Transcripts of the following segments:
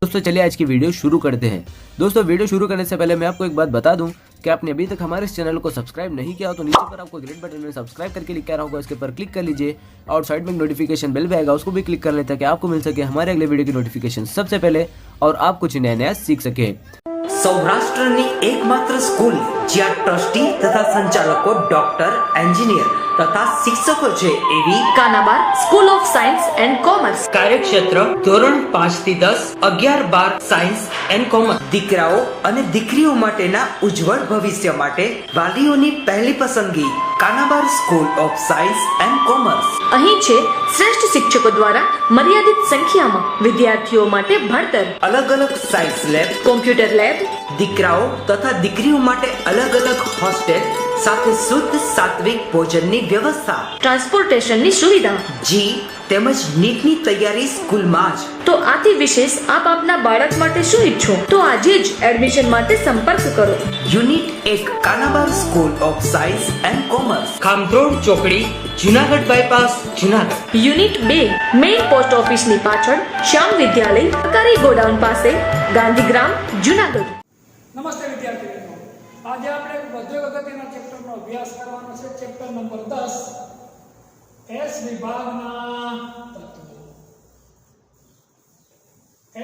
दोस्तों चलिए आज की वीडियो शुरू करते हैं। दोस्तों वीडियो शुरू करने से पहले मैं आपको एक बात बता दूं कि आपने अभी तक हमारे इस चैनल को सब्सक्राइब नहीं किया हो तो नीचे पर आपको ग्रीन बटन में सब्सक्राइब करके लिखा रहा होगा, इसके ऊपर क्लिक कर लीजिए और साइड में नोटिफिकेशन बेल भी आएगा, उसको भी क्लिक कर लें ताकि आपको मिल सके हमारे अगले वीडियो की नोटिफिकेशन सबसे पहले और आप कुछ नया नया सीख सके। સૌરાષ્ટ્રની એકમાત્ર સ્કૂલ જ્યાં ટ્રસ્ટી તથા સંચાલકો ડોક્ટર, એન્જિનિયર તથા શિક્ષકો છે એવી Kanabar school of science and commerce. કાર્યક્ષેત્ર ધોરણ 5 થી 10, 11-12 સાયન્સ એન્ડ કોમર્સ. દીકરાઓ અને દીકરીઓ માટેના ઉજ્જવળ ભવિષ્ય માટે વાલીઓની પહેલી પસંદગી Kanabar school of science and commerce. અહીં છે શ્રેષ્ઠ શિક્ષકો દ્વારા મર્યાદિત સંખ્યામાં વિદ્યાર્થીઓ માટે ભણતર, અલગ અલગ સાયન્સ લેબ, કોમ્પ્યુટર લેબ, દીકરાઓ તથા દીકરીઓ માટે અલગ અલગ હોસ્ટેલ સાથે શુદ્ધ સાત્વિક ભોજનની વ્યવસ્થા, ટ્રાન્સપોર્ટેશનની સુવિધા. જી તેમજ નીટની તૈયારી સ્કૂલમાં જ. તો આથી વિશેષ આપ આપના બાળક માટે શું ઈચ્છો તો આજે જ એડમિશન માટે સંપર્ક કરો. Unit 1 Kanabar school of science and commerce, Khamrod ચોકડી, Junagadh bypass, Junagadh. Unit 2 main post ઓફિસની પાછળ શ્યામ વિદ્યાલય, સરકારી ગોડાઉન પાસે, ગાંધીગ્રામ, જુનાગઢ. નમસ્તે વિદ્યાર્થી મિત્રો, આજે આપણે વધુ અગત્યના ચેપ્ટરનો અભ્યાસ કરવાનો છે. ચેપ્ટર નંબર 10 એસ વિભાગના તત્વો.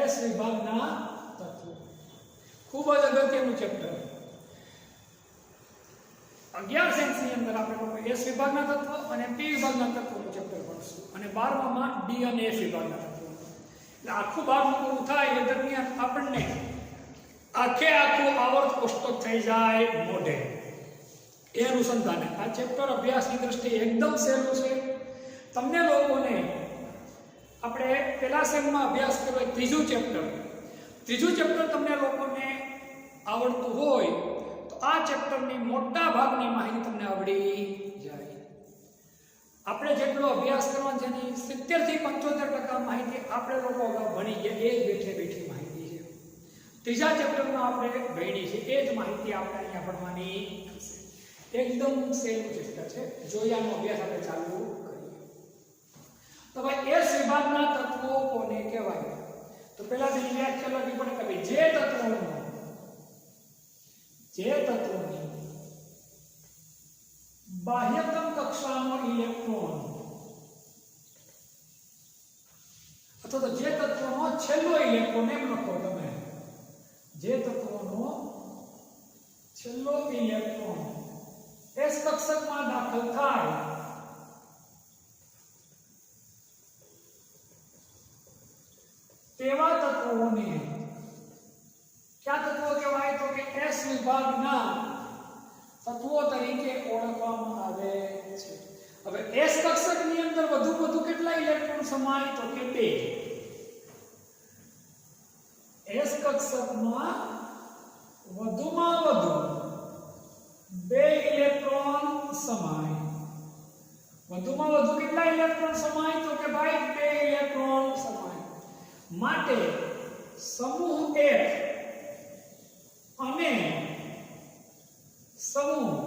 એસ વિભાગના તત્વો ખૂબ જ અગત્યનું ચેપ્ટર. 11 સાયન્સની અંદર આપણે લોકો એસ વિભાગના તત્વો અને પી વિભાગના તત્વોનું ચેપ્ટર ભણશું અને 12માં ડી અને એફ વિભાગના તત્વો. એટલે આખું ભાગ પૂરું થાય એ દરમિયાન આપણને આખું આવર્ત કોષ્ટક થઈ જાય મોઢે. એ અનુસંધાને આ ચેપ્ટર અભ્યાસની દ્રષ્ટિએ એકદમ સહેલું છે. તમને લોકોને આપણે પહેલા સેમમાં અભ્યાસ કર્યો ત્રીજું ચેપ્ટર તમને લોકોને આવડતું હોય તો આ ચેપ્ટરની મોટા ભાગની માહિતી તમને આવડી જાય. આપણે જેટલો અભ્યાસ કરવાનો છે એની 70 થી 75% માહિતી આપણે લોકો અગાઉ ભણી ગયા, એ જ બેઠી માહિતી છે. ત્રીજા ચેપ્ટરમાં આપણે ભણી છે એ જ માહિતી આપણે અહીંયા ભણવાની થશે. એકદમ સહેલું ચેપ્ટર છે. જોયાનો અભ્યાસ આપણે ચાલુ કરીએ. તો ભાઈ એસ વિભાગના તત્વો કોને કહેવાય? તો પહેલા તેની વ્યાખ્યા લખવી પડે કે ભાઈ જે તત્વોની બાહ્યતમ કક્ષાનો ઇલેક્ટ્રોન અથવા તો જે તત્વનો છેલ્લો ઇલેક્ટ્રોન એમ લખો તમે, જે તત્વનો છેલ્લો ઇલેક્ટ્રોન એસ કક્ષકમાં દાખલ થાય તેવા તત્વોને કયા તત્વો કહેવાય? તો કે એસ વિભાગના તત્વો તરીકે ઓળખવામાં આવે છે. હવે એસ કક્ષકની અંદર વધુ કેટલા ઇલેક્ટ્રોન સમાય? તો કે 2. એસ કક્ષકમાં વધુમાં વધુ 2 ઇલેક્ટ્રોન સમાય. વધુમાં વધુ કેટલા ઇલેક્ટ્રોન સમાય? તો કે ભાઈ 2 ઇલેક્ટ્રોન સમાય. માટે સમૂહ 1 અને સમૂહ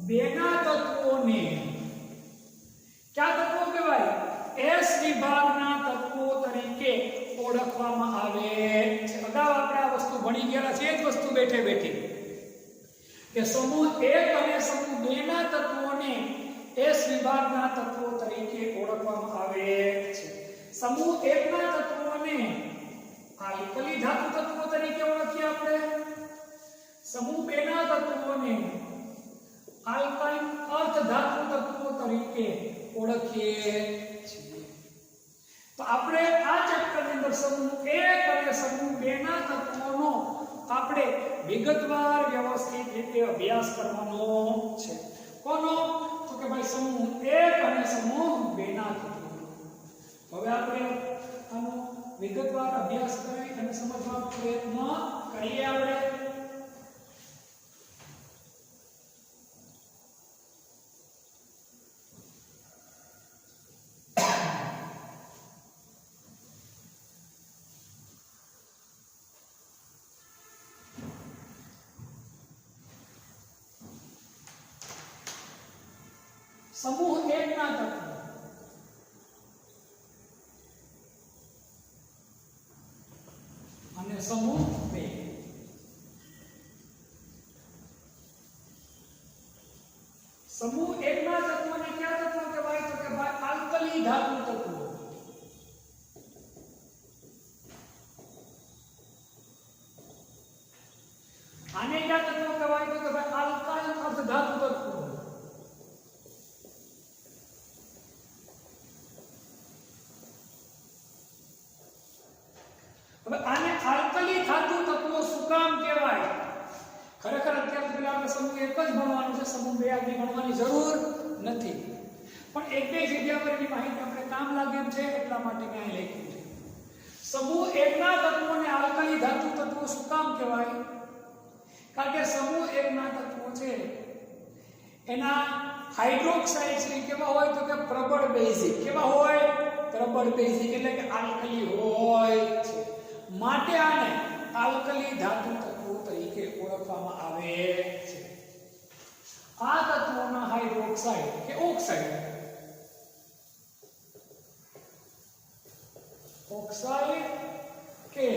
2 ના તત્વોને કયા તત્વો કહેવાય? એસ વિભાગના તત્વો તરીકે ઓળખવામાં આવે છે. અગાઉ આપણે આ વસ્તુ ભણી ગયેલા છે. એ જ વસ્તુ બેઠી કે સમૂહ 1 અને સમૂહ 2 ના તત્વોને એસ વિભાગના તત્વો તરીકે ઓળખવામાં આવે છે. સમૂહ 1 ના તત્વોને આલ્કલી ધાતુ તત્વો તરીકે ઓળખીએ આપણે. સમૂહ 2 ના તત્વોને આલ્કાઇન અર્ધ ધાતુ તત્વો તરીકે ઓળખીએ છીએ. તો આપણે આ ચેપ્ટરની અંદર સમૂહ 1 અને સમૂહ 2 ના તત્વોનો આપણે વિગતવાર વ્યવસ્થિત રીતે અભ્યાસ કરવાનો છે. કોનો? તો કે ભાઈ સમૂહ 1 અને સમૂહ 2 ના તત્વો. હવે આપણે આનો વિગતવાર અભ્યાસ કરી અને સમજવાનો પ્રયત્ન કરીએ. આપણે સમૂહ 1 ના તત્વો. સમૂહ 2. સમૂહ 1 ના તત્વોને કયા તત્વો કહેવાય? તો કે ભાઈ આલ્કલી ધાતુ તત્વો. આને કયા તત્વો કહેવાય? તો કે ભાઈ આલ્કાઇલ અર્ધધાતુ તત્વો. હવે આને આલ્કલી ધાતુ તત્વો શું કામ કહેવાય? ખરેખર અત્યાર સુધી આપણે સમૂહ 1 જ ભણવાનું છે, સમૂહ 2 આગળ ભણવાની જરૂર નથી, પણ એક બે જગ્યા પર એની માહિતી આપણે કામ લાગે છે એટલા માટે મેં અહીં લખ્યું છે. સમૂહ 1 ના તત્વોને આલ્કલી ધાતુ તત્વો શું કામ કહેવાય? કારણ કે સમૂહ 1 ના તત્વો છે એના હાઇડ્રોક્સાઇડ્સ કેવા હોય? તો કે પ્રબળ બેઝિક. કેવા હોય? પ્રબળ બેઝિક એટલે કે આલ્કલી હોય છે, માટે આને આલ્કલી ધાતુ તત્વો તરીકે ઓળખવામાં આવે છે. આ તત્વોના હાઇડ્રોક્સાઇડ કે ઓક્સાઇડ કે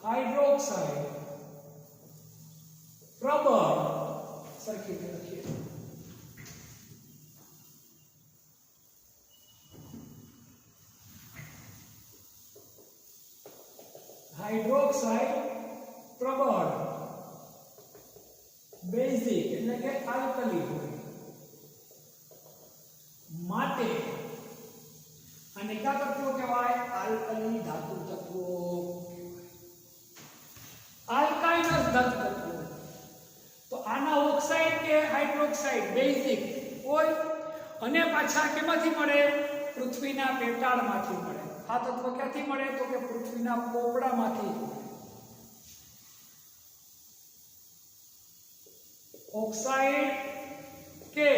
હાઇડ્રોક્સાઇડ પ્રબળ સરખી રીતે લખીએ. હાઇડ્રોક્સાઇડ પ્રબળ બેઝિક એટલે કે આલ્કલી હોય, માટે આને કયા તત્વો કહેવાય? આલ્કલી ધાતુ તત્વો કહેવાય. આલ્કાઇલ ધાતુ તત્વો તો આના ઓક્સાઇડ કે હાઇડ્રોક્સાઇડ બેઝિક હોય અને પાછા કેમાંથી મળે? પૃથ્વીના પેટાળમાંથી મળે. આ તત્વ ક્યાંથી મળે? તો કે પૃથ્વીના પોપડામાંથી. ઓક્સાઇડ કે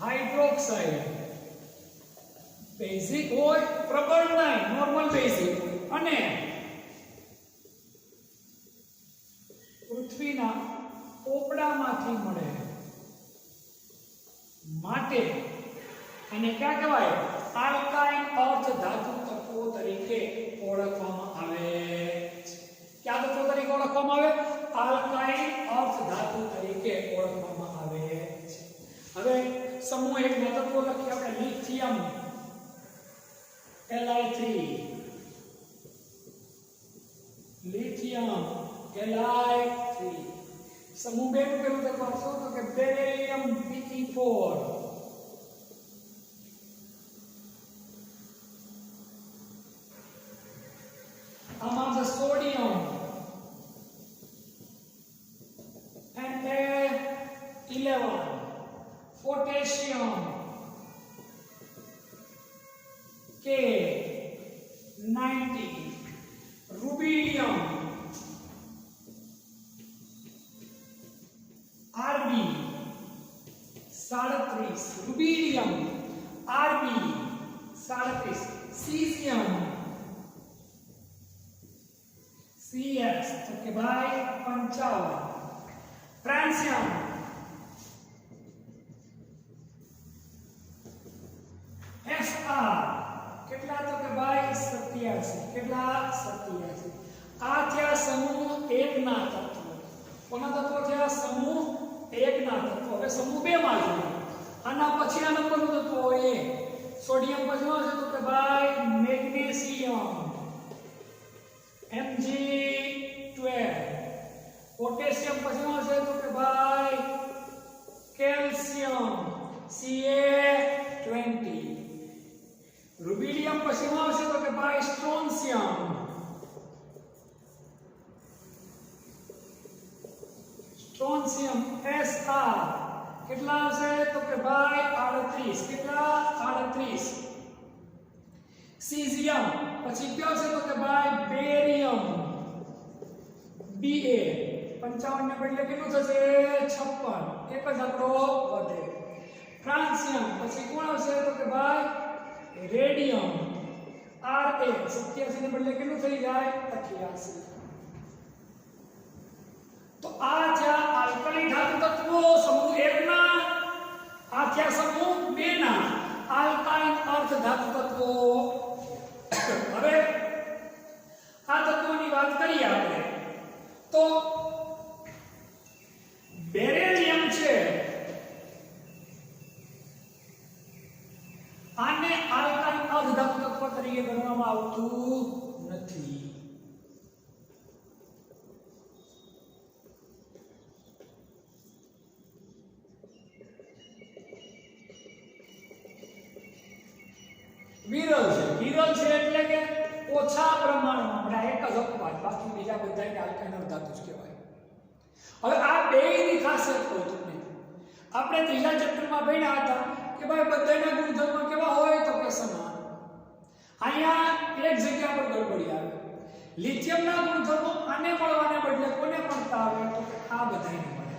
હાઇડ્રોક્સાઇડ બેઝિક હોય, પ્રબળ નહીં, નોર્મલ બેઝિક, અને પૃથ્વીના પોપડામાંથી મળે, માટે અને ક્યાં કહેવાય? આલ્કાઇલ અર્ધ ધાતુ તત્વો તરીકે ઓળખવામાં આવે છે. કયા તત્વો તરીકે ઓળખવામાં આવે? આલ્કાઇલ અર્ધ ધાતુ તરીકે ઓળખવામાં આવે છે. હવે સમૂહ 1 ના તત્વો લખીએ આપણે. Lithium Li3, lithium Li3. સમૂહ 2 નું પેલું તત્વ શું? તો કે બેરિલિયમ Pe4. આમાં છે sodium Na11, potassium K90, rubidium Rb37, rubidium Rb37, caesium CS तो के भाई 55, फ्रांसियम SR કેટલા? તો કે ભાઈ 87. કેટલા? 87. આ થયા સમૂહ 1 ના તત્વો. કોના તત્વો થયા? સમૂહ 1 ના તત્વો. હવે સમૂહ 2 માં જોઈએ. આના પછીના નંબરનું તત્વ હોય સોડિયમ પછીનો છે તો કે ભાઈ મેગ્નેશિયમ Mg12. પોટેશિયમ પછીનો છે તો કે ભાઈ કેલ્શિયમ Ca20. રૂબિડિયમ પછીનો આવશે તો કે ભાઈ સ્ટ્રોન્શિયમ Sr. કેટલા આવશે? તો કે ભાઈ 38. કેટલા? 38. સીઝિયમ પછી કયો છે? તો કે ભાઈ બેરિયમ Ba. 55 ને બદલે કેટલું થશે? 56. એક જ આંકડો વધે. ફ્રાન્સિયમ પછી કોણ આવશે? તો કે ભાઈ રેડિયમ Ra. 87 ને બદલે કેટલું થઈ જાય? 88. તો આ જ્યાં આલ્કલી ધાતુ તત્વો સમૂહ 1 ના, આ જ્યાં સમૂહ 2 ના આલ્કાઇલ અર્ધ ધાતુ તત્વો કરવામાં આવતું નથી. વિરલ છે. વિરલ છે એટલે કે ઓછા પ્રમાણમાં મળે. એક જ અપવાદ, બાકી બીજા બધાને આલ્કાઇલ ધાતુ જ કહેવાય. હવે આ બેયની ખાસિયત કહું તમને. આપણે ત્રીજા ચેપ્ટરમાં ભણ્યા હતા કે ભાઈ બધાના ગુણધર્મ કેવા હોય તો કે સમાન. અહીંયા એક જગ્યા પર ગડબડી આવે. લિથિયમના ગુણધર્મો આને મળવાને બદલે કોને મળતા આવે તો કે આ બધાને મળે.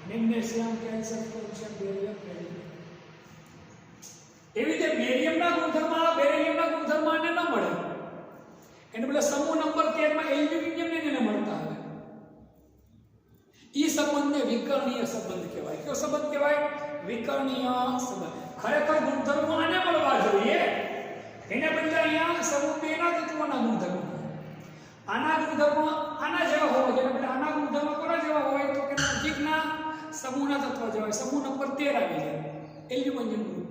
Magnesium, calcium, potassium, barium, barium. એવી રીતે બેરિયમના ગુણધર્મ આને ન મળે. એને બદલે સમૂહ નંબર 13 માં એલ્યુમિનિયમને એને મળતા આવે. ઈ સંબંધને વિકર્ણીય સંબંધ કહેવાય. કયો સંબંધ કહેવાય? વિકર્ણીય સંબંધ. ખરેખર ગુણધર્મો આને મળવા જોઈએ. એને બદલે અહીંયા સમૂહ 2 ના તત્વોના ગુણધર્મો. આના ગુણધર્મો આના જેવા હોય, એને બદલે આના ગુણધર્મો કોના જેવા હોય તો કે નજીકના સમૂહના તત્વ જેવા. સમૂહ નંબર 13 આવી જાય એલ્યુમિનિયમ ગ્રુપ,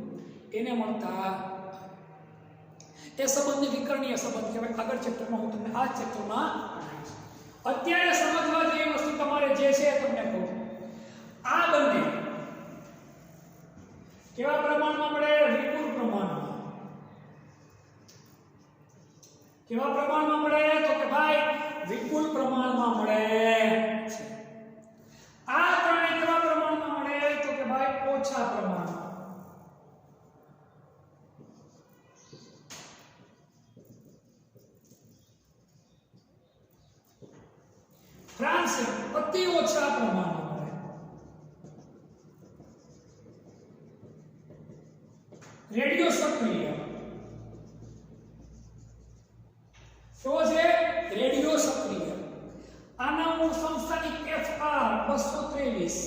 એને મળતા એ સંબંધને વિકર્ણીય સંબંધ કહેવાય. આગળ ચેપ્ટરમાં હું તમને આ ચેપ્ટરમાં અત્યારે સમજવા જેવી વસ્તુ તમારે જે છે તમને કહું. આ બંને કેવા પ્રમાણમાં મળે? વિપુલ પ્રમાણમાં. કેવા પ્રમાણમાં મળે તો કે ભાઈ વિપુલ પ્રમાણમાં મળે છે. આ ત્રણે કેવા પ્રમાણમાં મળે તો કે ભાઈ ઓછા પ્રમાણમાં. ફ્રાન્સિયમ અતિ ઓછા પ્રમાણમાં મળે. રેડિયો સક્રિય તો છે રેડિયો સક્રિય. આના સંસ્થાનિક FR 223.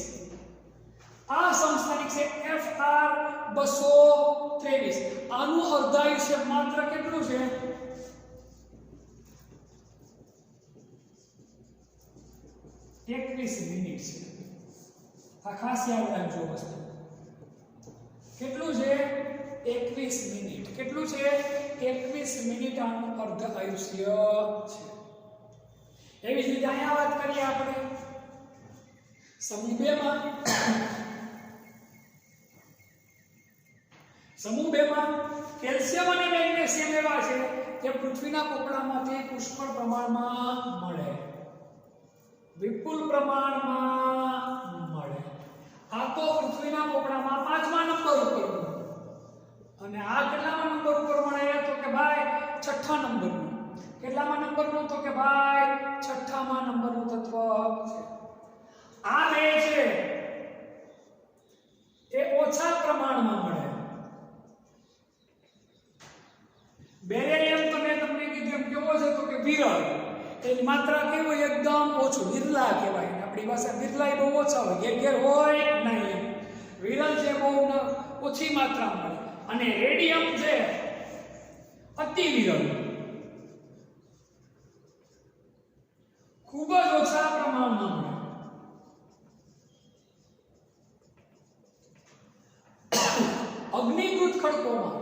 આ સંસ્થાનિક છે FR 223. આનું અર્ધાયુષ્ય માત્ર કેટલું છે? 21 મિનિટ છે. આ ખાસ યાદ રાખજો વસ્તુ. કેટલું છે? 21 મિનિટ. કેટલું છે? 21 મિનિટ આનું અર્ધ આયુષ્ય છે. એવી જ રીતે અહીંયા વાત કરીએ આપણે સમૂહ 2 માં. સમૂહ 2 માં કેલ્શિયમ અને મેગ્નેશિયમ એવા છે જે પૃથ્વીના પોપડામાંથી પુષ્કળ પ્રમાણમાં મળે, વિપુલ પ્રમાણમાં મળે. આ તો પૃથ્વીના પોપડામાં 5મા નંબર ઉપર, અને આ કેટલામા નંબર ઉપર મળે તો કે ભાઈ 6થા નંબરનું. કેટલામા નંબરનું તો કે ભાઈ 6થામાં નંબરનું તત્વ છે. આ બે છે એ ઓછા પ્રમાણમાં મળે. બેરિયમ તમને કીધું એમ કેવો છે તો કે વિરલ. એની માત્રા કેવું એકદમ ઓછું, વિરલા કહેવાય. આપણી પાસે વિરલા બહુ ઓછા હોય, ઘેર હોય નહીં. વિરલ છે બહુ ઓછી માત્રામાં મળે. અને રેડિયમ છે અતિ વિરલ, ખૂબ જ ઓછા પ્રમાણમાં મળે. અગ્નિકૃત ખડકોમાં,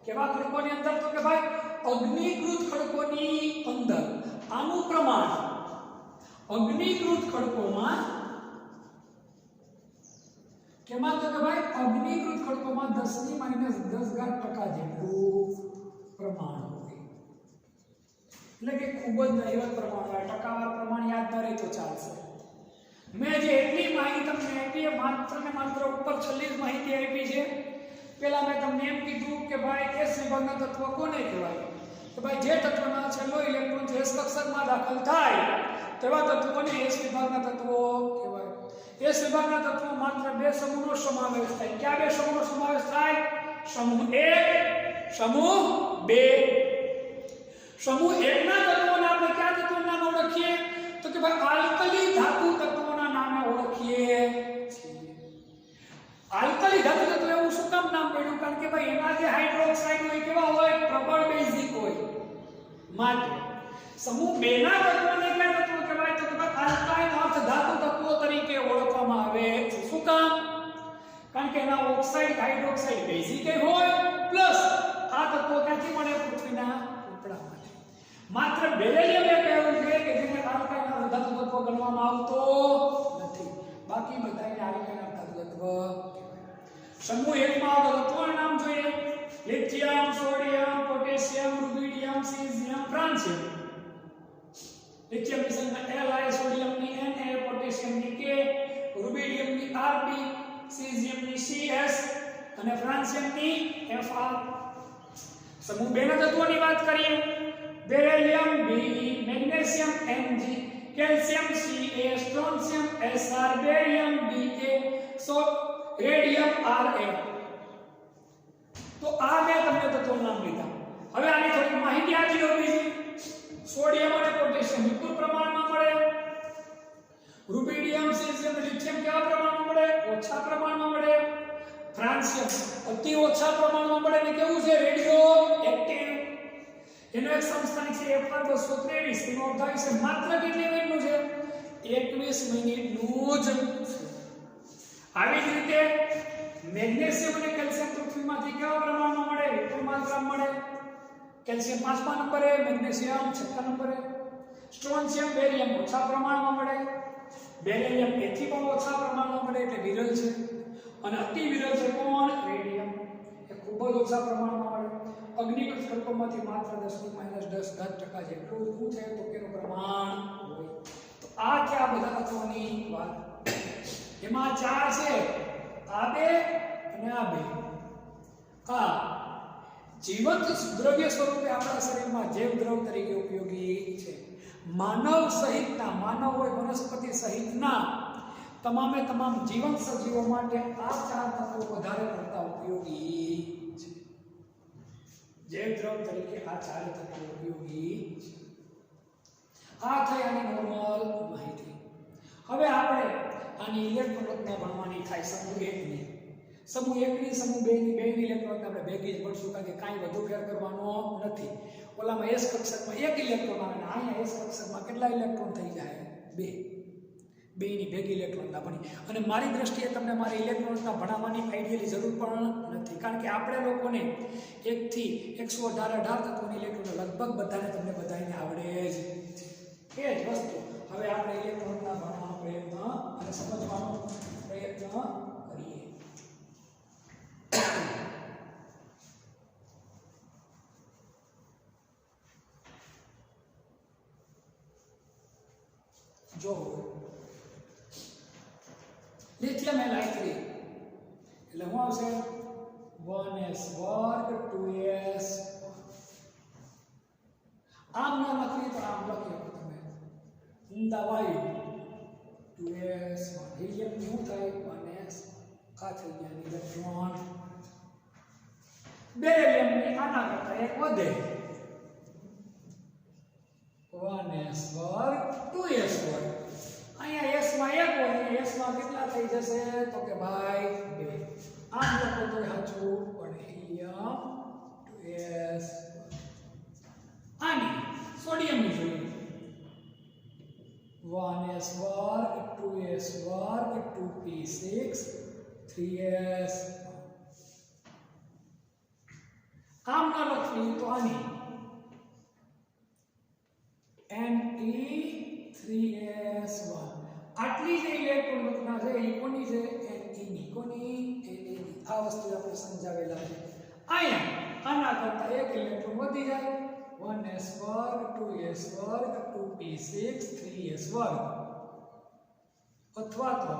કેવા ખડકોની અંદર તો કે ભાઈ અગ્નિકૃત ખડકોની અંદર આનું પ્રમાણ અગ્નિકૃત ખડકોમાં કેમાં તો કે ભાઈ અગ્નિકૃત ખડકોમાં 10⁻10⁻% જેટલું પ્રમાણ હોય. એટલે કે ખૂબ જ નહિવત પ્રમાણ હોય. ટકાવાર પ્રમાણ યાદ ન રહે તો ચાલશે. મેં જે એટલી માહિતી તમને આપી એ માત્ર ને માત્ર ઉપર છેલ્લી જ માહિતી આપી છે. પહેલા મેં તમને એમ કીધું કે ભાઈ S વિભાગના તત્વ કોને કહેવાય? તો ભાઈ જે તત્વના છેલ્લો ઇલેક્ટ્રોન જે કક્ષકમાં દાખલ થાય તેવા તત્વોને S વિભાગના તત્વો કહેવાય. S વિભાગના તત્વો માત્ર 2 સમૂહનો સમાવેશ થાય. કયા 2 સમૂહનો સમાવેશ થાય? સમૂહ 1, સમૂહ 2. સમૂહ 1 ના તત્વોને આપણે કયા તત્વોના નામે ઓળખીએ તો કે ભાઈ આલ્કલી ધાતુ તત્વોના નામે ઓળખીએ છીએ. આલ્કલી ધાતુ તત્વ એવું શું કામ નામ પડ્યું? કારણ કે ભાઈ એના જે હાઇડ્રોક્સાઇડ હોય કેવા હોય? પ્રબળ બેઝિક હોય. માટે સમૂહ 2 ના તત્વોને કયા તત્વો કહેવાય તો કે આલ્કાઇન અર્ધ ધાતુ તત્વો તરીકે ઓળખવામાં આવે છે. શું કામ? કારણ કે એના ઓક્સાઇડ હાઇડ્રોક્સાઇડ બેઝિક હોય પ્લસ આ તત્વો ક્યાંથી મળે? પૃથ્વીના ઉપડામાંથી. માત્ર બેરિલિયમ એક એવું છે કે જેને આલ્કાઇન ધાતુ તત્વ ગણવામાં આવતો નથી. બાકી બધાને આલ્કાઇન ધાતુ તત્વ કહેવાય. સમૂહ 1 માં આવતા તત્વોના નામ જોઈએ. Lithium, sodium, potassium, rubidium, caesium, francium. Lithium ની સંખ્યા Li, સોડિયમ ની Na, પોટેશિયમ ની K, રુબિડિયમ ની Rb, સીઝિયમ ની Cs અને ફ્રાન્સિયમ ની Fr. સમૂહ 2 ના તત્વોની વાત કરીએ. Beryllium B, magnesium Mg, calcium Ca, સ્ટ્રોન્શિયમ Sr, barium Ba, radium Ra. તો આ બે તમને તત્વોના નામ લીધા. હવે આની થોડી માહિતી આપી દઉં. બીજી સોડિયમ અને પોટેશિયમ વિપુલ પ્રમાણમાં મળે. રુબિડિયમ, સીઝિયમ, લિથિયમ કેવા પ્રમાણમાં મળે? ઓછા પ્રમાણમાં મળે. ફ્રાન્સિયમ અતિ ઓછા પ્રમાણમાં મળે ને કેવું છે? Radio active. એનો એક સમસ્થાનિક છે Fr 223. એનો અર્થ છે માત્ર કેટલી મિનિટનું છે? 21 મિનિટનું જ. આવી જ રીતે મેગ્નેશિયમ અને કેલ્શિયમ પૃથ્વીમાંથી કેવા પ્રમાણમાં મળે? વિપુલ માત્રામાં મળે. કેલ્શિયમ 5મા નંબરે, મેગ્નેશિયમ 6મા નંબરે. સ્ટ્રોન્શિયમ, બેરિયમ ઓછા પ્રમાણમાં મળે. બેરિલિયમ એથી પણ ઓછા પ્રમાણમાં મળે એટલે વિરલ છે. અને અતિ વિરલ છે કોણ? રેડિયમ. એ ખૂબ જ ઓછા પ્રમાણમાં મળે. અગ્નિકૃત સ્વરૂપમાંથી માત્ર 10-10% જેટલું શું છે તો કેનું પ્રમાણ હોય. તો આ કે આ બધા તત્વોની વાત. એમાં 4 છે. આ બે અને આ બે. આ જીવંત દ્રવ્ય સ્વરૂપે આપણા શરીરમાં જૈવ દ્રવ તરીકે ઉપયોગી છે. માનવ સહિતના, માનવ હોય વનસ્પતિ સહિતના તમામે તમામ જીવંત સજીવો માટે આ 4 તત્વો વધારે પડતા ઉપયોગી છે. જૈવ દ્રવ તરીકે આ 4 તત્વો ઉપયોગી છે. આ થઈ આની નોર્મલ માહિતી. હવે આપણે આની ઇલેક્ટ્રોન રચના ભણવાની થાય. સમૂહ 1 ની, સમૂહ 1 ની, સમૂહ 2 ની, બેની ઇલેક્ટ્રોન આપણે ભેગી જ ભણશું કારણ કે કાંઈ વધુ ફેર કરવાનો નથી. ઓલામાં S કક્ષકમાં 1 ઇલેક્ટ્રોન આવે ને અહીંયા S કક્ષકમાં કેટલા ઇલેક્ટ્રોન થઈ જાય? 2. બેની ભેગી ઇલેક્ટ્રોન ના ભણી. અને મારી દ્રષ્ટિએ તમને મારી ઇલેક્ટ્રોનના ભણાવવાની આઈડિયલી જરૂર પણ નથી કારણ કે આપણે લોકોને 1 થી 118 તત્વોની ઇલેક્ટ્રોન લગભગ બધાને તમને બધાને આવડે જ છે. એ જ વસ્તુ હવે આપણે ઇલેક્ટ્રોનના ભણવાનો પ્રયત્ન અને સમજવાનો પ્રયત્ન કરીએ. જો લિથિયમ Li3 એટલે શું આવશે? 1s વર્ગ 2s. આમ ના લખી તો આમ લખી શકો તમે. ઊંડા વાયુ 2s. હિલિયમ શું થાય? 1s. આ થઈ ગયા ઇલેક્ટ્રોન. બેરિલિયમ ની આના કરતા એક વધે. 1s વર્ગ 2s વર્ગ. અહીંયા s માં 1 હોય અને s માં કેટલા થઈ જશે તો કે ભાઈ 2. આમ લખો તો સાચું પણ હિલિયમ 2s. આની સોડિયમ ની જોઈએ. 1s વર્ગ 2s વર્ગ 2p6 3s. આમ ના લખવી તો આની Ne3s1. આટલી જે ઇલેક્ટ્રોન રચના છે એ કોની છે? Ne ની. કોની? Ne ની. આ વસ્તુ આપણે સમજાવેલા છે. અહીંયા આના કરતા એક ઇલેક્ટ્રોન વધી જાય. 1s વર્ગ 2s વર્ગ 2p6 3s વર્ગ અથવા તો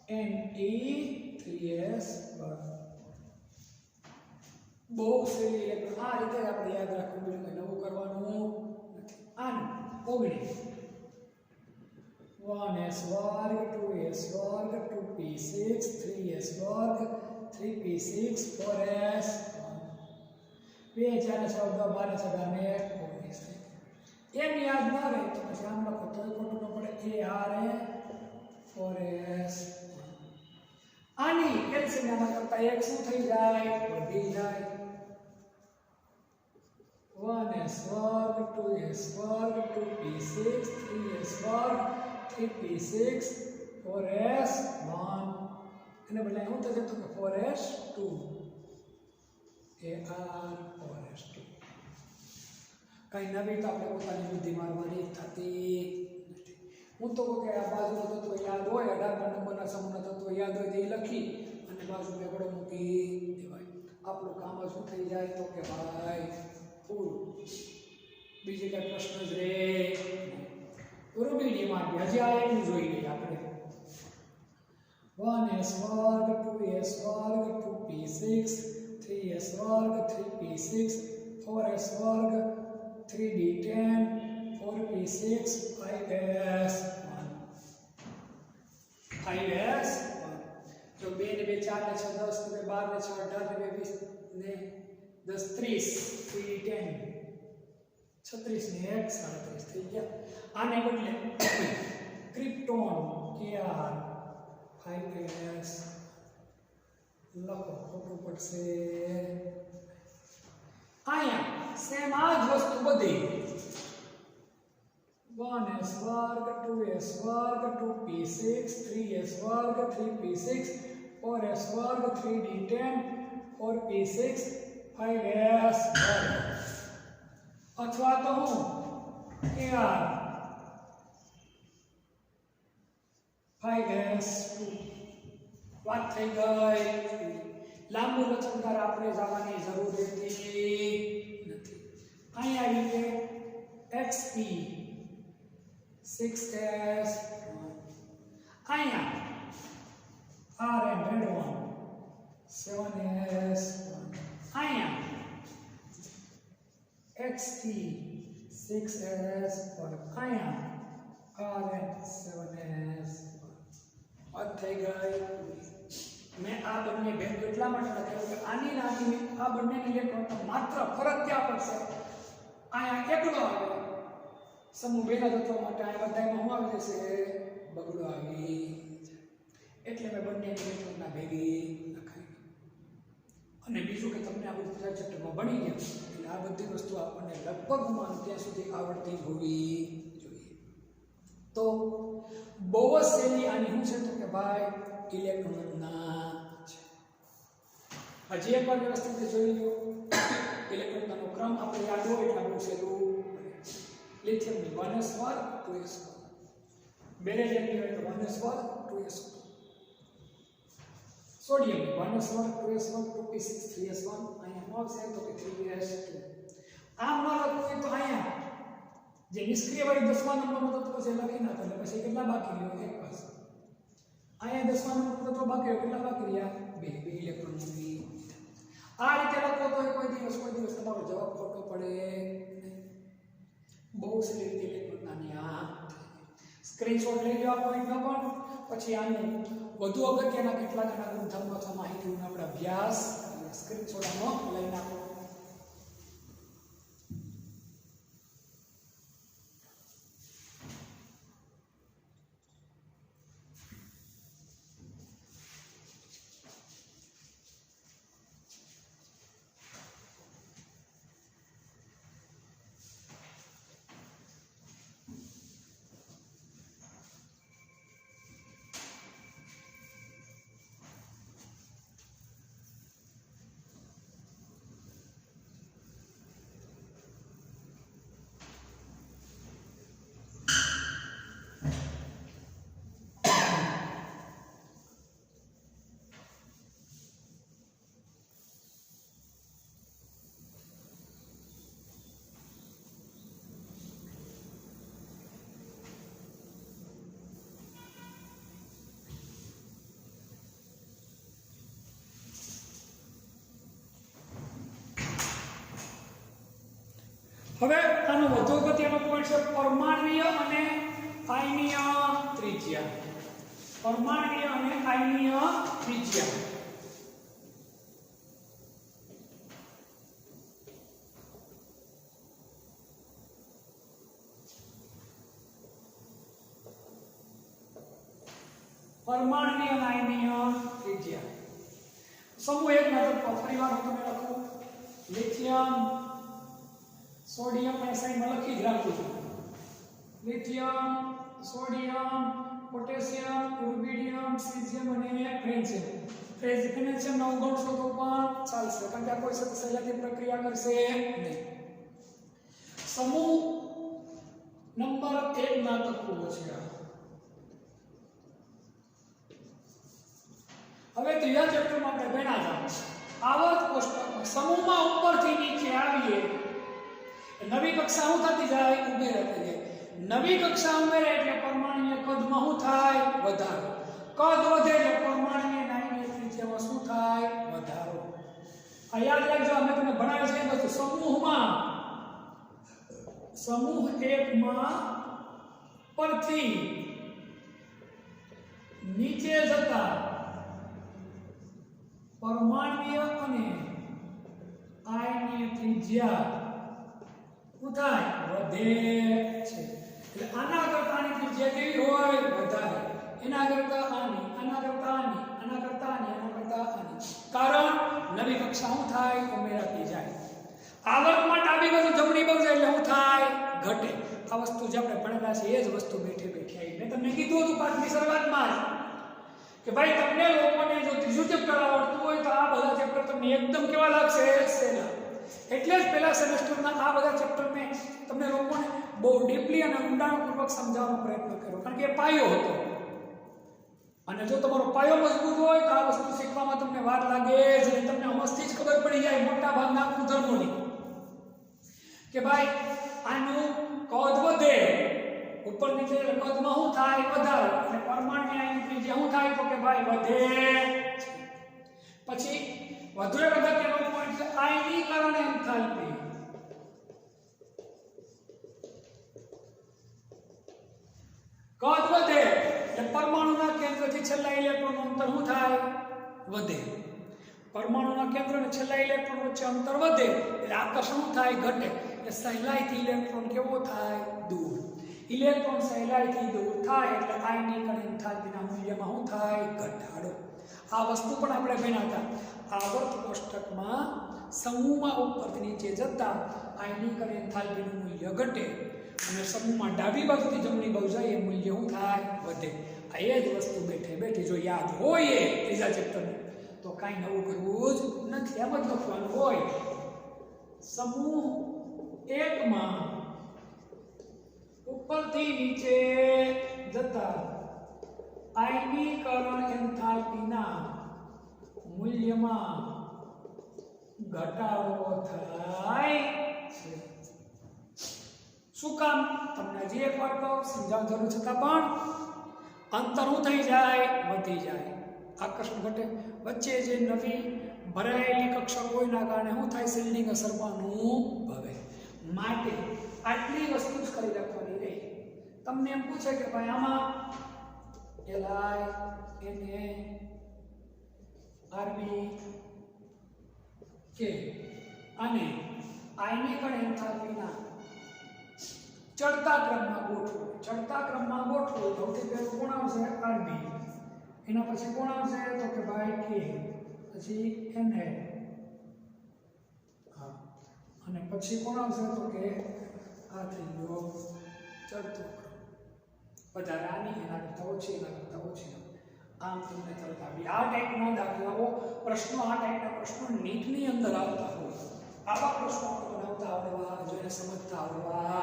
Ne3s વર્ગ. બહુ સહેલી ઇલેક્ટ્રોન. આ રીતે આપણે યાદ રાખવું, બીજું કંઈ નવું કરવાનું નથી. આનું 19 1s વર્ગ 2s વર્ગ 2p6 3s વર્ગ 3p6 4s. 2 4 6 12 18 ને 19. એમ યાદ ના રહે તો પછી આમ લખો તોય ખોટું ન પડે. ARA 4s. આની કેલ્શિયમ ના કરતા એક શું થઈ જાય? વધી જાય. 1s વર્ગ 2s વર્ગ 2p6 3s વર્ગ 3p6 4s 1. એને બદલે શું થશે તો કે 4s2. KR/S2 કઈ નવી તો આપણે પોતાની બુદ્ધિ મારવાની થતી નથી. હું તો કહું કે આ બાજુનો તત્વ યાદ હોય 18 નંબરના સમૂહના તત્વ યાદ હોય તે લખી અને બાજુ બેગડો મૂકી દેવાય. આપણું કામ શું થઈ જાય તો કે ભાઈ પૂરું. બીજી કઈ પ્રશ્ન જ રે રૂબીની માર્ગ હજી આ એટલું જોઈ લઈએ આપણે 1s વર્ગ 2s વર્ગ 2p6 3s વર્ગ 3p6 4s વર્ગ 3d10 4p6 5s1 જો 2 ને 2 4 ને 6 10 ને 12 ને 6 18 ને 20 ને 10 30 3d10 36 ને 1 37 થઈ ગયા. આને બદલે ક્રિપ્ટોન KR 5s લખો ખોટું પડશે. અહીંયા સેમ આ જ વસ્તુ બધી 1s વર્ગ 2s વર્ગ 2p6 3s વર્ગ 3p6 4s વર્ગ 3d10 4p6 5s વર્ગ અથવા તો હું KR 5s2 વાત થઈ ગઈ. લાંબુ લચકદાર આપણે જવાની જરૂર રહેતી નથી. અહીંયા આવી કે XP 6s અહીંયા RM 7s અહીંયા XT 6s और અહીંયા RM 7s વાત થઈ ગઈ. મેં આ બંને ભેદ એટલા માટે લખ્યું કે આની નાની આ બંનેની ઇલેક્ટ્રોન માત્ર ફરક ક્યાં પડશે. અહીંયા એકડો આવે સમૂહ બેના તત્વો માટે અહીંયા બધામાં શું આવી જશે બગડો આવી જાય. એટલે મેં બંનેની ઇલેક્ટ્રોનના ભેગી લખાઈ. અને બીજું કે તમને આ ગુજરાત ચેપ્ટરમાં ભણી ગયા એટલે આ બધી વસ્તુ આપણને લગભગ માન ત્યાં સુધી આવડતી હોવી જોઈએ. તો બહુ જ સહેલી આની શું છે તો કે ભાઈ ઇલેક્ટ્રોનના છે. હજી એકવાર વ્યવસ્થિત જોઈ લો. ઇલેક્ટ્રોનનો ક્રમ આપણે યાદ હોય એટલે બહુ સહેલું. લિથિયમની 1s વર્ગ 2s વર્ગ, બેરિલિયમની હોય તો 1s વર્ગ 2s વર્ગ, સોડિયમની 1s વર્ગ 2s વર્ગ 2p6 3s1 અહીંયા આવશે તો કે 3s2. આમ ન લખવું હોય તો અહીંયા જે નિષ્ક્રિય વાળી 10મા નંબરનો તત્વ છે લખી નાખો એટલે પછી કેટલા બાકી રહ્યો એક પાસે. અહીંયા 10મા નંબરનો તત્વ બાકી રહ્યો કેટલા બાકી રહ્યા બે ઇલેક્ટ્રોન મૂકી. આ રીતે લખો તો કોઈ દિવસ તમારો જવાબ ખોટો પડે. બહુ સારી રીતે ઇલેક્ટ્રોન નાની આ સ્ક્રીનશોટ લઈ લો આ પોઈન્ટનો પણ. પછી આનું વધુ અગત્યના કેટલાક ગુણધર્મો અથવા માહિતીનો આપણે અભ્યાસ સ્ક્રીનશોટ આનો લઈ નાખો. હવે આનો વધુ અગત્યનો પોઈન્ટ છે પરમાણ્વીય અને આયનીય ત્રિજ્યા. પરમાણ્વીય અને આયનીય ત્રિજ્યા. પરમાણ્વીય અને આયનીય ત્રિજ્યા. સમૂહ એક ના પરિવાર હું તમને લખું લિથિયમ સોડિયમ ને સાઈડમાં લખી જ રાખું છું. Lithium sodium, potassium, rubidium, caesium અને ફ્રેન્ચિયમ. ફ્રેન્ચિયમના ઉગમશો તો પણ ચાલશે, કારણ કે આ કોઈ સહેલાથી પ્રક્રિયા કરશે નહીં. સમૂહ નંબર 1 ના તત્વો છે. હવે ત્રીજા ચેપ્ટરમાં આપણે ભણ્યા હતા આવર્ત કોષ્ટકમાં સમૂહમાં ઉપરથી નીચે આવીએ નવી કક્ષા શું થતી જાય? ઉમેરાતી જાય. નવી કક્ષા ઉમેરે એટલે પરમાણુય કદમાં શું થાય? વધારો. કદ વધે એટલે પરમાણુય નાની ત્રિજ્યામાં શું થાય? વધારો. આ યાદ રાખજો, અમે તમને ભણાવ્યું છે બધું. સમૂહ 1 માં પરથી નીચે જતા પરમાણુય અને આયનીય ત્રિજ્યા શું થાય? વધે છે. એટલે આના કરતા આની ત્રિજ્યા કેવી હોય? વધારે. એના કરતા આની, આના કરતા આની, આના કરતા આની, આના કરતા આની. કારણ નવી કક્ષા શું થાય? ઉમેરાતી જાય. આવર્તમાં ડાબી બાજુ જમણી બાજુ જાય એટલે શું થાય? ઘટે. આ વસ્તુ જે આપણે ભણેલા છે એ જ વસ્તુ બેઠે બેઠી આવી. મેં તમને કીધું હતું પાઠની શરૂઆતમાં જ કે ભાઈ તમને લોકોને જો ત્રીજું ચેપ્ટર આવડતું હોય તો આ બધા ચેપ્ટર તમને એકદમ કેવા લાગશે? સહેલા. એટલે જ પહેલા સેમેસ્ટરના આ બધા ચેપ્ટર મેં તમને લોકોને બહુ ડીપલી અને ઊંડાણપૂર્વક સમજાવવાનો પ્રયત્ન કર્યો, કારણ કે એ પાયો હતો. અને જો તમારો પાયો મજબૂત હોય તો આ વસ્તુ શીખવામાં તમને વાર લાગે જ નહીં. તમને અમસ્તી જ ખબર પડી જાય મોટા ભાગના ગુણધર્મોની કે ભાઈ આનું કદ વધે, ઉપર નીચે કદમાં શું થાય? વધારો. અને પરમાણુની આયનીય ત્રિજ્યા શું થાય? તો કે ભાઈ વધે. પછી વધુ એક અગત્યનો પોઈન્ટ છે આયનીકરણ એન્થાલ્પી. કદ વધે એટલે પરમાણુના કેન્દ્રથી છેલ્લા ઇલેક્ટ્રોનનું અંતર શું થાય? વધે. પરમાણુના કેન્દ્ર અને છેલ્લા ઇલેક્ટ્રોન વચ્ચે અંતર વધે એટલે આકર્ષણ શું થાય? ઘટે. એટલે સહેલાઈથી ઇલેક્ટ્રોન કેવો થાય? દૂર. ઇલેક્ટ્રોન સહેલાઈથી દૂર થાય એટલે આયનીકરણ એન્થાલ્પીના મૂલ્યમાં શું થાય? ઘટાડો. આ વસ્તુ પણ આપણે ભણ્યા હતા. આવર્ત કોષ્ટકમાં સમૂહમાં ઉપરથી નીચે જતા આયનીકરણ એન્થાલ્પીનું મૂલ્ય ઘટે અને સમૂહમાં ડાબી બાજુથી જમણી બાજુ જાય એ મૂલ્ય શું થાય? વધે. આ એ જ વસ્તુ બેઠે બેઠી જો યાદ હોય ત્રીજા ચેપ્ટરનું તો કાંઈ નવું કરવું જ નથી. એમ જ લખવાનું હોય. સમૂહ 1 માં ઉપરથી નીચે જતા આયનીકરણ એન્થાલ્પીના મૂલ્યમાં ઘટાડો થાય છે. શું કામ? તમને હજી એક વાર કહું, સમજાવવાની જરૂર છતાં પણ અંતર શું થઈ જાય? વધી જાય. આકર્ષણ ઘટે. વચ્ચે જે નવી ભરાયેલી કક્ષા હોયના કારણે શું થાય? શિલ્ડિંગ અસરવાનું ભવે. માટે આટલી વસ્તુ જ કરી રાખવાની રહે. તમને એમ પૂછે કે ભાઈ આમાં Li, Na, Rb, K અને આયનીકરણ એન્થાલ્પીના ચડતા ક્રમમાં ગોઠવો. ચડતા ક્રમમાં ગોઠવો સૌથી પહેલું કોણ આવશે? Rb. એના પછી કોણ આવશે? તો કે ભાઈ K, પછી Na, હા, અને પછી કોણ આવશે? તો કે આ થઈ ગયો ચડતો ક્રમ. વધારે આની, એના કરતાં ઓછી, એના કરતાં ઓછી. આમ તમને ચડતા બી આ ટાઈપના દાખલાઓ પ્રશ્નો, આ ટાઈપના પ્રશ્નો નીટની અંદર આવતા હોય. આવા પ્રશ્નો બનાવતા આવડવા, જોઈને સમજતા આવડવા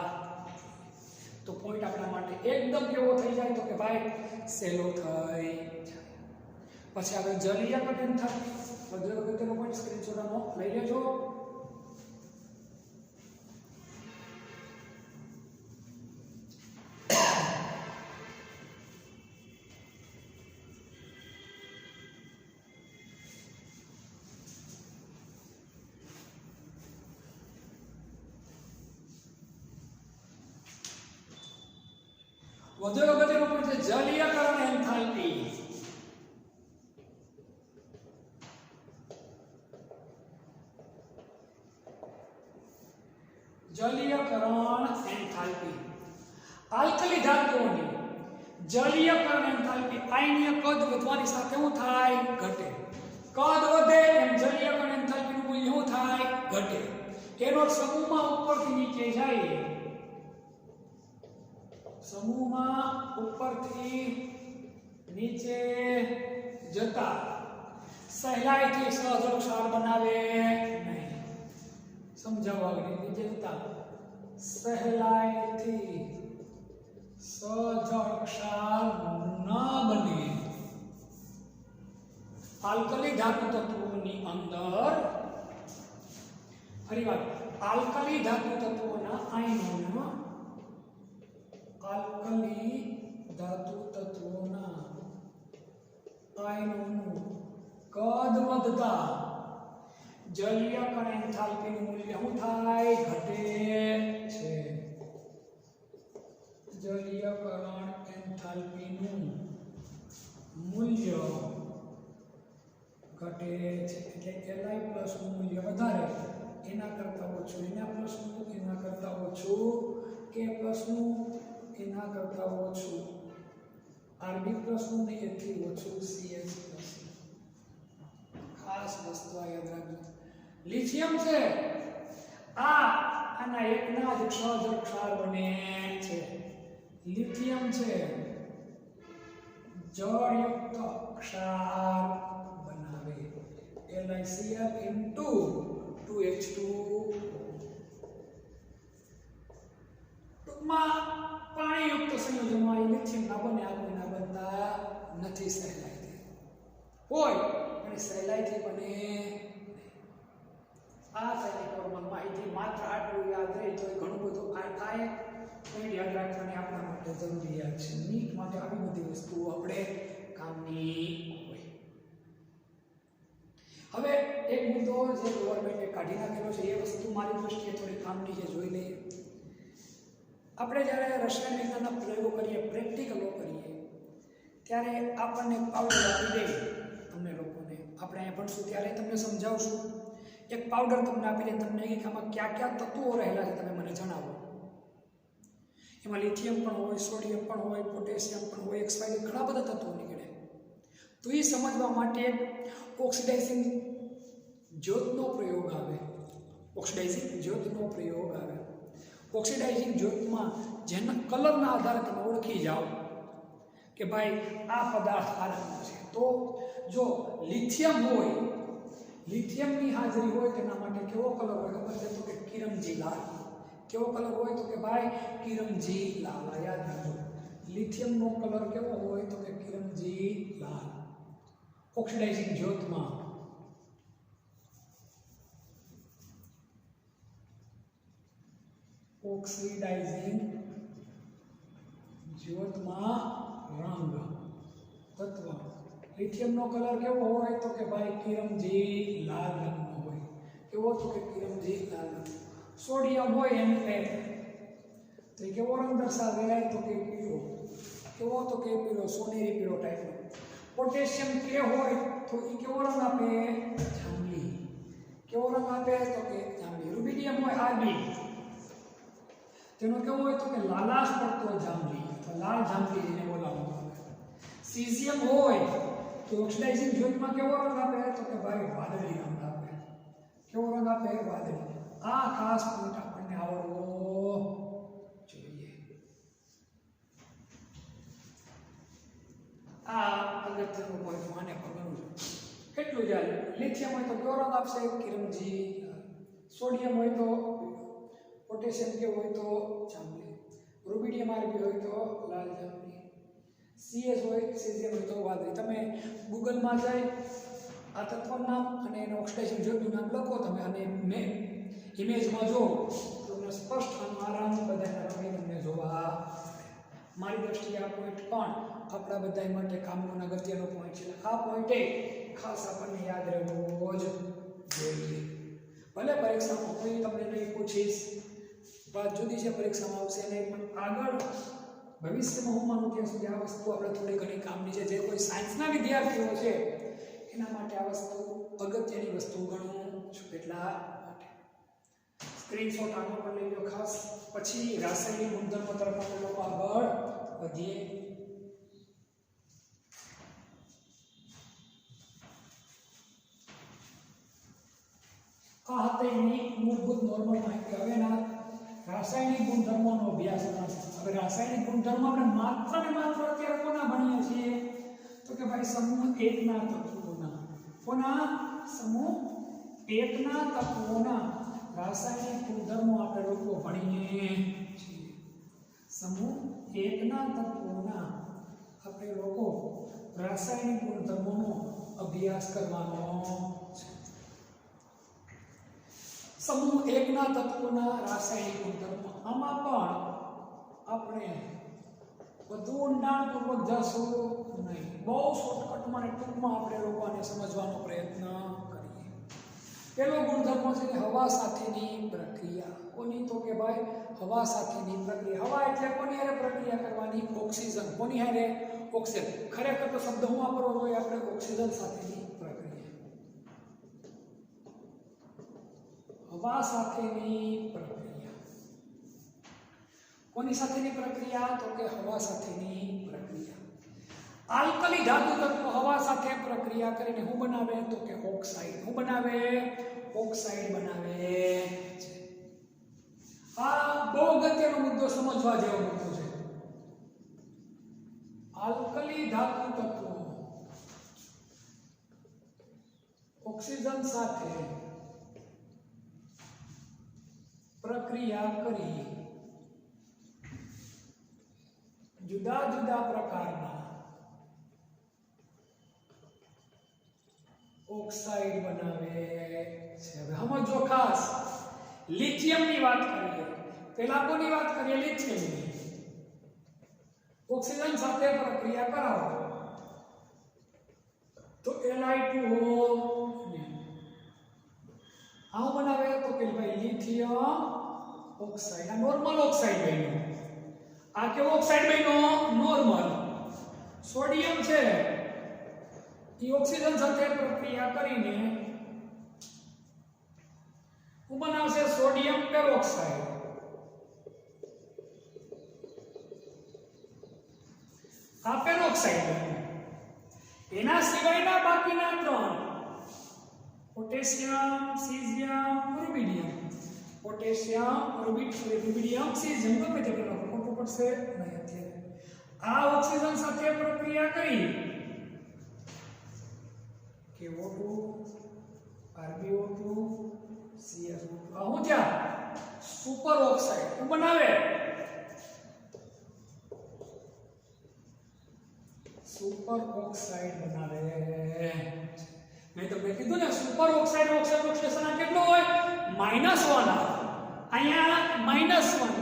તો પોઈન્ટ આપણા માટે એકદમ કેવો થઈ જાય? તો કે ભાઈ સહેલો થઈ જાય. પછી આપણે જલીય કદ થાય. વધુ અગત્યનો પોઈન્ટ સ્ક્રીનશોટ લઈ લેજો. વધુ અગત્યનો પોઈન્ટ છે જલીયકરણ એન્થાલ્પી. જલીયકરણ એન્થાલ્પી. આલ્કલી ધાતુઓની જલીયકરણ એન્થાલ્પી આયનીય કદ વધવાની સાથે શું થાય? ઘટે. કદ વધે એમ જલીયકરણ એન્થાલ્પીનું મૂલ્ય શું થાય? ઘટે. એનો સમૂહમાં ઉપરથી નીચે જાય સમૂહમાં ઉપરથી નીચે જતા સહેલાઈથી સહજ ક્ષાર બનાવે નહીં. સમજાવો આગળ. નીચે જતા સહેલાઈથી સહજ ક્ષાર ન બને. આલ્કલી ધાતુ તત્વોની અંદર ફરી વાત, આલ્કલી ધાતુ તત્વોના આયનોના આલ્કલી ધાતુ તત્વોના આયનોનું કદ વધતા જલીય કણ એન્થાલ્પીનું મૂલ્ય શું થાય? ઘટે છે. જલીય કણ એન્થાલ્પીનું મૂલ્ય ઘટે છે. એટલે Li પ્લસ નું મૂલ્ય વધારે, એના કરતા ઓછું એના પ્લસ નું, એના કરતા ઓછું K પ્લસ નું, એના કરતા ઓછું Rb પ્લસ નું ને એથી ઓછું Cs પ્લસ. ખાસ વસ્તુ યાદ રાખજો. લિથિયમ છે આના એકના જ સહજ ક્ષાર બને છે. લિથિયમ છે જળયુક્ત ક્ષાર બનાવે. LiCl into 2H2O. ટૂંકમાં પાણીયુક્ત સંયોજનમાં લિથિયમ ના બને, આ કોઈના બનતા નથી. સહેલાઈથી હોય અને સહેલાઈથી બને. આ નોર્મલ માહિતી માત્ર આટલું યાદ રહે તો ઘણું બધું આ એક પોઈન્ટ યાદ રાખવાની આપણા માટે જરૂરિયાત છે. નીટ માટે આવી બધી વસ્તુઓ આપણે કામની હોય. હવે એક મુદ્દો જે ગવર્મેન્ટે કાઢી નાખેલો છે એ વસ્તુ મારી દૃષ્ટિએ થોડી કામની છે, જોઈ લઈએ. આપણે જ્યારે રસાયણ વિજ્ઞાનના પ્રયોગો કરીએ, પ્રેક્ટિકલો કરીએ, ત્યારે આપણને પાવડર આપી દે તમને લોકોને. આપણે અહીંયા ભણશું ત્યારે તમને સમજાવશું. એક પાવડર તમને આપી દે, તમને કે આમાં કયા કયા તત્વો રહેલા છે તમે મને જણાવો. એમાં લિથિયમ પણ હોય, સોડિયમ પણ હોય, પોટેશિયમ પણ હોય, XY ઘણા બધા તત્વો નીકળે. તો એ સમજવા માટે ઓક્સિડાઇઝિંગ જ્યોતનો પ્રયોગ આવે. ઓક્સિડાઇઝિંગ જ્યોતનો પ્રયોગ આવે. ઓક્સિડાઇઝિંગ જ્યોતમાં જેના કલરના આધારે તમે ઓળખી જાઓ કે ભાઈ આ પદાર્થ આ રંગનો છે. તો જો લિથિયમ હોય, લિથિયમની હાજરી હોય તેના માટે કેવો કલર હોય ખબર છે? તો કે કિરમજી લાલ. કેવો કલર હોય? તો કે ભાઈ કિરમજી લાલ. યાદ રાખજો, લિથિયમનો કલર કેવો હોય? તો કે કિરમજી લાલ. ઓક્સિડાઇઝિંગ જ્યોતમાં ઓક્સિડાઇઝિંગ જ્યોતમાં રંગ તત્વ લિથિયમનો કલર કેવો હોય? તો કે ભાઈ કિરમજી લાલ રંગનો હોય. કેવો? તો કે કિરમજી લાલ રંગ. સોડિયમ હોય Na, તો એ કેવો રંગ દર્શાવે? તો કે પીળો. કેવો? તો કે પીળો, સોનેરી પીળો ટાઈપનો. પોટેશિયમ કે હોય તો એ કેવો રંગ આપે? જાંબલી. કેવો રંગ આપે? તો કે જાંબલી. રૂબિડિયમ હોય Rb, તેનો કેવો હોય? તો કે લાલાશ પડતો જાંબલી અથવા લાલ જાંબલી જેને બોલાવવામાં આવે. સીઝિયમ હોય તો ઓક્સિડાઇઝિંગ જ્યોતમાં કેવો રંગ આપે? તો કે ભાઈ વાદળી રંગ આપે. કેવો રંગ આપે? વાદળી. આ ખાસ પોઈન્ટ આપણને આવડવો જોઈએ. આ અગત્યનું પોઈન્ટ માને પગલું એટલું જ. લિથિયમ હોય તો કેવો રંગ આપશે? કિરમજી. સોડિયમ હોય તો, પોટેશિયમ કેવું હોય તો જાંબલી. રૂબિડિયમ Rb હોય તો લાલ જાંબલી. CS હોય, સીઝિયમ હોય તો વાદળી. તમે ગૂગલમાં જઈ આ તત્વનું નામ અને એનું ઓક્સિડાઇઝિંગ જ્યોતનું નામ લખો તમે, અને મેં ઇમેજમાં જો તમને સ્પષ્ટ રંગ બધાના રંગ તમને જોવા. મારી દ્રષ્ટિએ આ પોઈન્ટ પણ આપણા બધા માટે કામનો અગત્યનો પોઈન્ટ છે. આ પોઈન્ટે ખાસ આપણને યાદ રહેવો જ જોઈએ. ભલે પરીક્ષામાં હું તમને નહીં પૂછીશ, વાત જુદી છે, પરીક્ષામાં આવશે નહીં, પણ આગળ ભવિષ્યમાં હું માનું ત્યાં સુધી આ વસ્તુ આપણે થોડી ઘણી કામની છે. જે કોઈ સાયન્સના વિદ્યાર્થીઓ છે એના માટે આ વસ્તુ અગત્યની વસ્તુ ગણું છું. એટલા માટે સ્ક્રીનશોટ આનો પણ લઈ લો ખાસ. પછી રાસાયણિક ગુણધર્મો તરફ આપણે લોકો આગળ વધીએ. આ હતી એની મૂળભૂત નોર્મલ માહિતી. હવેના રાસાયણિક ગુણધર્મોનો અભ્યાસ હવે રાસાયણિક ગુણધર્મો આપણે માત્ર ને માત્ર અત્યારે કોના ભણીએ છીએ તો કે ભાઈ સમૂહ 1 ના તત્વોના કોના સમૂહ 1 ના તત્વોના રાસાયણિક ગુણધર્મો આપણે લોકો ભણીએ છીએ સમૂહ 1 ના તત્વોના આપણે લોકો રાસાયણિક ગુણધર્મોનો અભ્યાસ કરવાનો છે સમૂહ 1 ના તત્વોના રાસાયણિક ગુણધર્મો આમાં પણ આપણે વધુ ઊંડાણપૂર્વક જશું નહીં બહુ શોર્ટકટમાં અને ટૂંકમાં આપણે લોકોને સમજવાનો પ્રયત્ન કરીએ પહેલો ગુણધર્મ છે કે હવા સાથેની પ્રક્રિયા કોની તો કે ભાઈ હવા સાથેની પ્રક્રિયા હવા એટલે કોની હારે પ્રક્રિયા કરવાની ઓક્સિજન કોની હારે ઓક્સિજન ખરેખર તો શબ્દ હું વાપરવો જોઈએ આપણે ઓક્સિજન સાથેની પ્રક્રિયા હવા સાથેની પ્રક્રિયા કોની સાથેની પ્રક્રિયા તો કે હવા સાથેની પ્રક્રિયા આલ્કલી ધાતુ તત્વ હવા સાથે પ્રક્રિયા કરીને શું બનાવે તો કે ઓક્સાઇડ શું બનાવે ઓક્સાઇડ બનાવે છે આ બહુ અગત્યનો મુદ્દો સમજવા જેવો મુદ્દો છે આલ્કલી ધાતુ તત્વો ઓક્સિજન સાથે પ્રક્રિયા કરી જુદા જુદા પ્રકારના ઓક્સાઇડ બનાવે છે હવે સમજો ખાસ લિથિયમની વાત કરીએ પહેલા કોની વાત કરીએ લિથિયમની ઓક્સિજન સાથે પ્રક્રિયા કરાવો તો Li2O આવું બનાવે તો કે ભાઈ લિથિયમ ઓક્સાઇડ આ નોર્મલ ઓક્સાઇડ બન્યો આ કેવો ઓક્સાઇડ બન્યો નોર્મલ સોડિયમ છે એ ઓક્સિજન સાથે પ્રક્રિયા કરીને શું બનાવશે સોડિયમ પેરોક્સાઇડ આ પેરોક્સાઇડ એના સિવાયના બાકીના ત્રણ potassium caesium rubidium potassium rubidium caesium ગમે તે કરો ખોટું પડશે નહીં અત્યારે આ ઓક્સિજન સાથે પ્રક્રિયા કરી KO2 RbO2 CSO2 આ હું ત્યાં સુપર ઓક્સાઇડ શું બનાવે સુપર ઓક્સાઇડ બનાવે મેં તમને કીધું ને સુપર ઓક્સાઇડ ઓક્સિડેશન કેટલો હોય -1 અહીંયા -1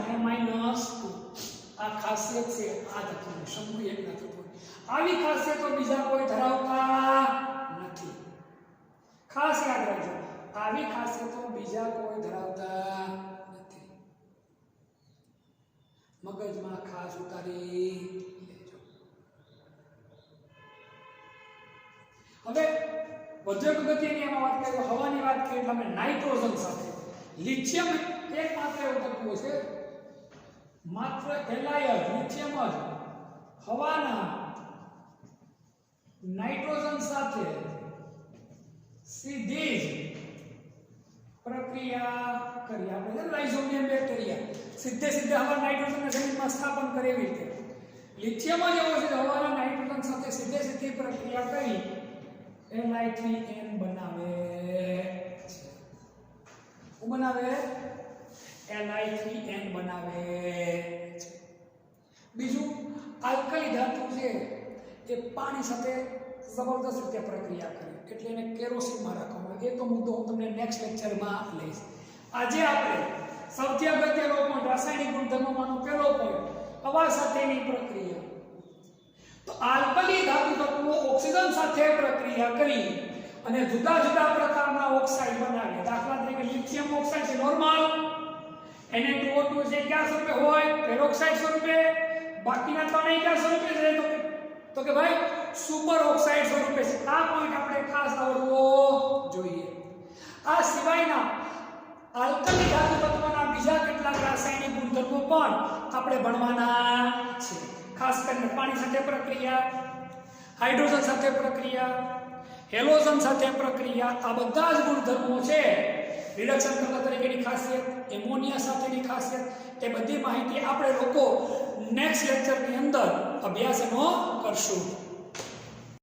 અહીંયા -2 આ ખાસિયત છે આ તત્વની સમૂહ 1 ના તત્વ આવી ખાસિયતો બીજા કોઈ ધરાવતા નથી ખાસ યાદ રાખજો આવી ખાસિયતો બીજા કોઈ ધરાવતા નથી મગજમાં ખાસ ઉતારી લેજો હવે વધુ અગત્યની એમાં વાત કરીએ હવાની વાત કરીએ એટલે અમે નાઇટ્રોજન સાથે લિથિયમ એક માત્ર એવું તત્વ છે માત્ર એલાયડ લિથિયમ જ હવાના નાઇટ્રોજન સાથે સીધી જ પ્રક્રિયા કરી આપણે રાઇઝોબિયમ બેક્ટેરિયા સીધે હવા નાઇટ્રોજનને જમીનમાં સ્થાપન કરે એવી રીતે લિથિયમ જ એવો છે હવાના નાઇટ્રોજન સાથે સીધી પ્રક્રિયા કરી Ni3n બનાવે છે શું બનાવે Ni3n બનાવે છે બીજું આલ્કલી ધાતુ છે એ પાણી સાથે જબરદસ્ત રીતે પ્રક્રિયા કરે એટલે એને કેરોસીનમાં રાખવામાં એ તો મુદ્દો હું તમને નેક્સ્ટ લેક્ચરમાં લઈશ આજે આપણે સૌથી અગત્યનો પોઈન્ટ રાસાયણિક ગુણધર્મોમાંનો પહેલો પોઈન્ટ હવા સાથેની પ્રક્રિયા તો આલ્કલી ધાતુ તત્વો ઓક્સિજન સાથે પ્રક્રિયા કરી અને જુદા જુદા પ્રકારના ઓક્સાઇડ બનાવે દાખલા તરીકે લિથિયમ ઓક્સાઇડ છે નોર્મલ Na2O2 છે કયા સ્વરૂપે હોય પેરોક્સાઇડ સ્વરૂપે બાકીના ત્રણેય કયા સ્વરૂપે છે તો કે ભાઈ સુપર ઓક્સાઇડ સ્વરૂપે છે આ પોઈન્ટ આપણે ખાસ આવડવો જોઈએ આ સિવાયના આલ્કલી ધાતુ તત્વોના બીજા કેટલાક રાસાયણિક ગુણધર્મો પણ આપણે ભણવાના છે ખાસ કરીને પાણી સાથે પ્રક્રિયા હાઇડ્રોજન સાથે પ્રક્રિયા હેલોજન સાથે પ્રક્રિયા આ બધા જ ગુણધર્મો છે રિડક્શન કરતા તરીકેની ખાસિયત, એમોનિયા સાથેની ખાસિયત, એ બધી માહિતી આપણે લોકો નેક્સ્ટ લેક્ચરની અંદર અભ્યાસ એનો કરશું.